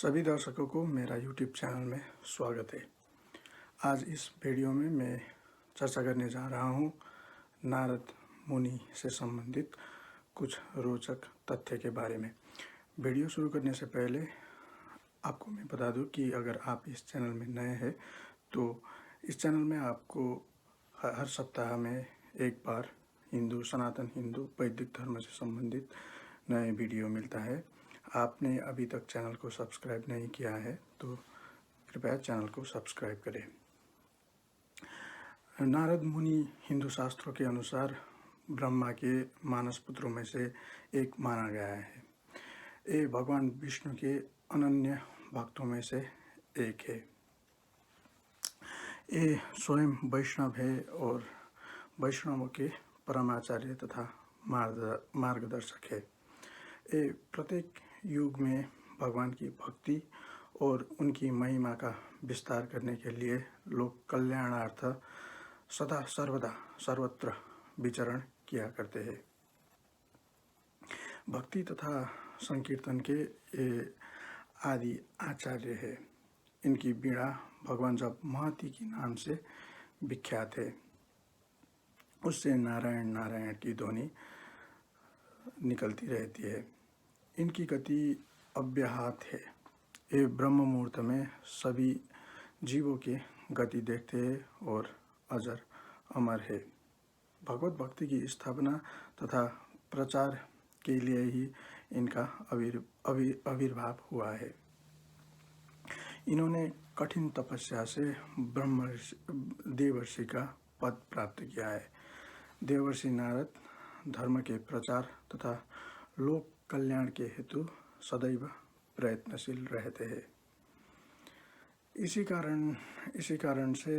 सभी दर्शकों को मेरा YouTube चैनल में स्वागत है। आज इस वीडियो में मैं चर्चा करने जा रहा हूँ नारद मुनि से संबंधित कुछ रोचक तथ्य के बारे में। वीडियो शुरू करने से पहले आपको मैं बता दूं कि अगर आप इस चैनल में नए हैं तो इस चैनल में आपको हर सप्ताह में एक बार सनातन हिंदू वैदिक धर्म से संबंधित नए वीडियो मिलता है। आपने अभी तक चैनल को सब्सक्राइब नहीं किया है तो कृपया चैनल को सब्सक्राइब करें। नारद मुनि हिंदू शास्त्रों के अनुसार ब्रह्मा के मानस पुत्रों में से एक माना गया है। ये भगवान विष्णु के अनन्य भक्तों में से एक है। ये स्वयं वैष्णव है और वैष्णवों के परमाचार्य तथा मार्गदर्शक है। ये प्रत्येक युग में भगवान की भक्ति और उनकी महिमा का विस्तार करने के लिए लोक कल्याणार्थ सदा सर्वदा सर्वत्र विचरण किया करते हैं। भक्ति तथा संकीर्तन के ये आदि आचार्य है। इनकी वीणा भगवान जब महती के नाम से विख्यात है। उससे नारायण नारायण की ध्वनि निकलती रहती है। इनकी गति अव्याहत है। ये ब्रह्म मुहूर्त में सभी जीवों की गति देखते हैं और अजर अमर है। भगवत भक्ति की स्थापना तथा प्रचार के लिए ही इनका आविर्भाव हुआ है। इन्होंने कठिन तपस्या से देवर्षि का पद प्राप्त किया है। देवर्षि नारद धर्म के प्रचार तथा लोक कल्याण के हेतु सदैव प्रयत्नशील रहते हैं। इसी कारण से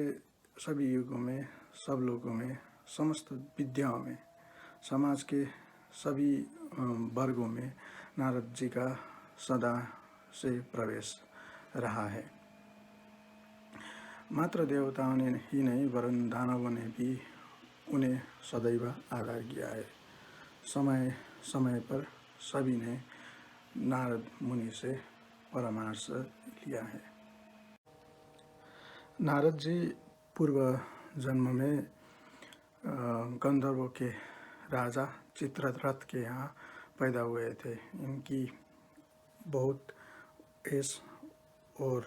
सभी युगों में, सब लोगों में, समस्त विद्याओं में, समाज के सभी वर्गों में नारद जी का सदा से प्रवेश रहा है। मात्र देवताओं ने ही नहीं वरन दानवों ने भी उन्हें सदैव आदर किया है। समय समय पर सभी ने नारद मुनि से परामर्श लिया है। नारद जी पूर्व जन्म में गंधर्वों के राजा चित्ररथ के यहाँ पैदा हुए थे। इनकी बहुत ऐश और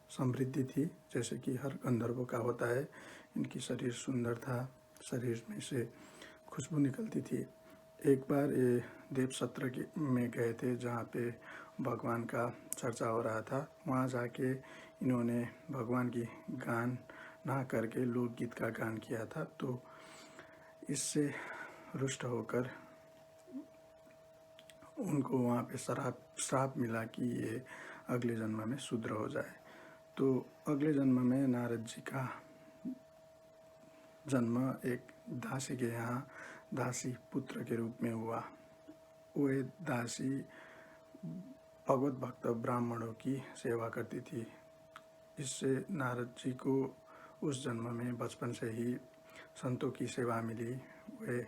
समृद्धि थी, जैसे कि हर गंधर्व का होता है। इनकी शरीर सुंदर था, शरीर में से खुशबू निकलती थी। एक बार ये देव सत्र में गए थे जहाँ पे भगवान का चर्चा हो रहा था। वहाँ जाके इन्होंने भगवान की गान ना करके लोकगीत का गान किया था। तो इससे रुष्ट होकर उनको वहाँ पे श्राप मिला कि ये अगले जन्म में शूद्र हो जाए। तो अगले जन्म में नारद जी का जन्म एक दासी के यहाँ दासी पुत्र के रूप में हुआ। वह दासी भगवत भक्त ब्राह्मणों की सेवा करती थी। इससे नारद जी को उस जन्म में बचपन से ही संतों की सेवा मिली। वे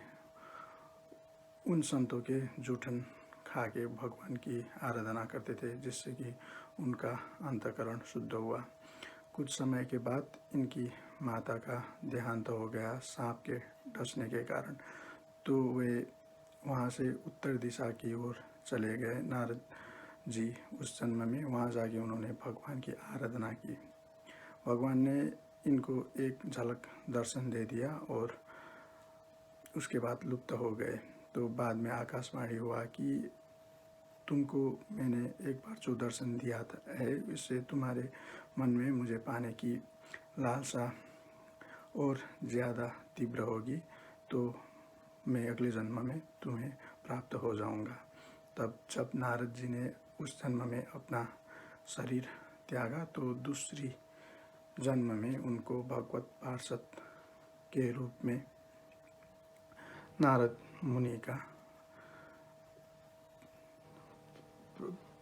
उन संतों के जूठन खा के भगवान की आराधना करते थे, जिससे कि उनका अंतःकरण शुद्ध हुआ। कुछ समय के बाद इनकी माता का देहांत हो गया सांप के डसने के कारण। तो वे वहाँ से उत्तर दिशा की ओर चले गए। नारद जी उस जन्म में वहाँ जाके उन्होंने भगवान की आराधना की। भगवान ने इनको एक झलक दर्शन दे दिया और उसके बाद लुप्त हो गए। तो बाद में आकाशवाणी हुआ कि तुमको मैंने एक बार जो दर्शन दिया है, इससे तुम्हारे मन में मुझे पाने की लालसा और ज़्यादा तीव्र होगी, तो मैं अगले जन्म में तुम्हें प्राप्त हो जाऊंगा। तब जब नारद जी ने उस जन्म में अपना शरीर त्यागा तो दूसरी जन्म में उनको भगवत पार्षद के रूप में नारद मुनि का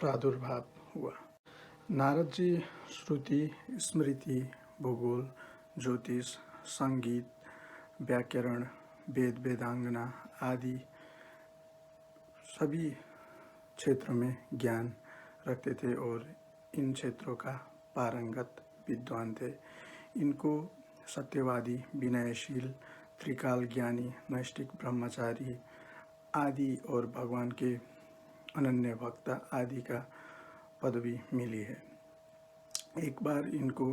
प्रादुर्भाव हुआ। नारद जी श्रुति, स्मृति, भूगोल, ज्योतिष, संगीत, व्याकरण, वेदांगना आदि सभी क्षेत्र में ज्ञान रखते थे और इन क्षेत्रों का पारंगत विद्वान थे। इनको सत्यवादी, विनयशील, त्रिकाल ज्ञानी, नैष्ठिक ब्रह्मचारी आदि और भगवान के अनन्य भक्त आदि का पदवी मिली है। एक बार इनको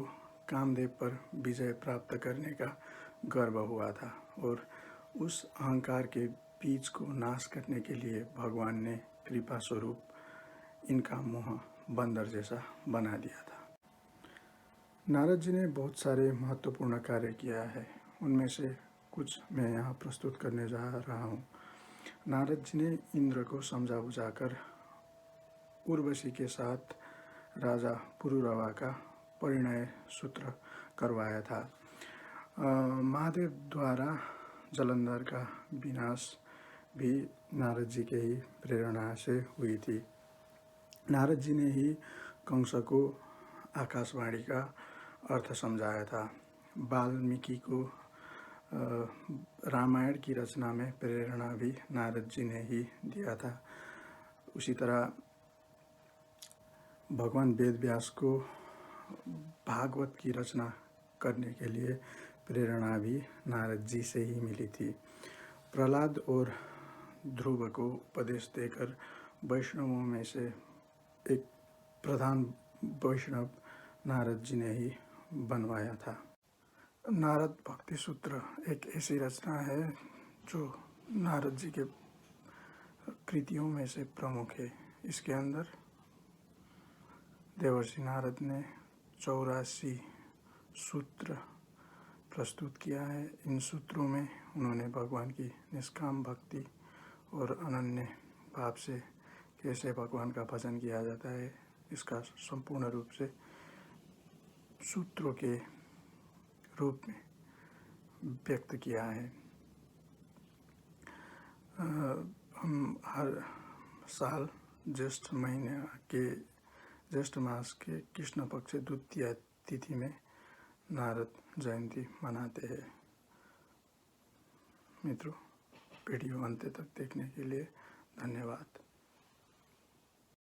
कामदेव पर विजय प्राप्त करने का गर्व हुआ था और उस अहंकार के बीज को नाश करने के लिए भगवान ने कृपा स्वरूप इनका मुंह बंदर जैसा बना दिया था। नारद जी ने बहुत सारे महत्वपूर्ण कार्य किया है, उनमें से कुछ मैं यहाँ प्रस्तुत करने जा रहा हूँ। नारद जी ने इंद्र को समझा बुझाकर उर्वशी के साथ राजा पुरुरवा का परिणय सूत्र करवाया था। महादेव द्वारा जलंधर का विनाश भी नारद जी के ही प्रेरणा से हुई थी। नारद जी ने ही कंस को आकाशवाणी का अर्थ समझाया था। वाल्मीकि को रामायण की रचना में प्रेरणा भी नारद जी ने ही दिया था। उसी तरह भगवान वेद व्यास को भागवत की रचना करने के लिए प्रेरणा भी नारद जी से ही मिली थी। प्रहलाद और ध्रुव को उपदेश देकर वैष्णवों में से एक प्रधान वैष्णव नारद जी ने ही बनवाया था। नारद भक्ति सूत्र एक ऐसी रचना है जो नारद जी के कृतियों में से प्रमुख है। इसके अंदर देवर्षि नारद ने 84 सूत्र प्रस्तुत किया है। इन सूत्रों में उन्होंने भगवान की निष्काम भक्ति और अनन्य भाव से कैसे भगवान का भजन किया जाता है, इसका संपूर्ण रूप से सूत्रों के रूप में व्यक्त किया है। हम हर साल ज्येष्ठ मास के कृष्ण पक्ष द्वितीया तिथि में नारद जयंती मनाते हैं। मित्रों, वीडियो अंत तक देखने के लिए धन्यवाद।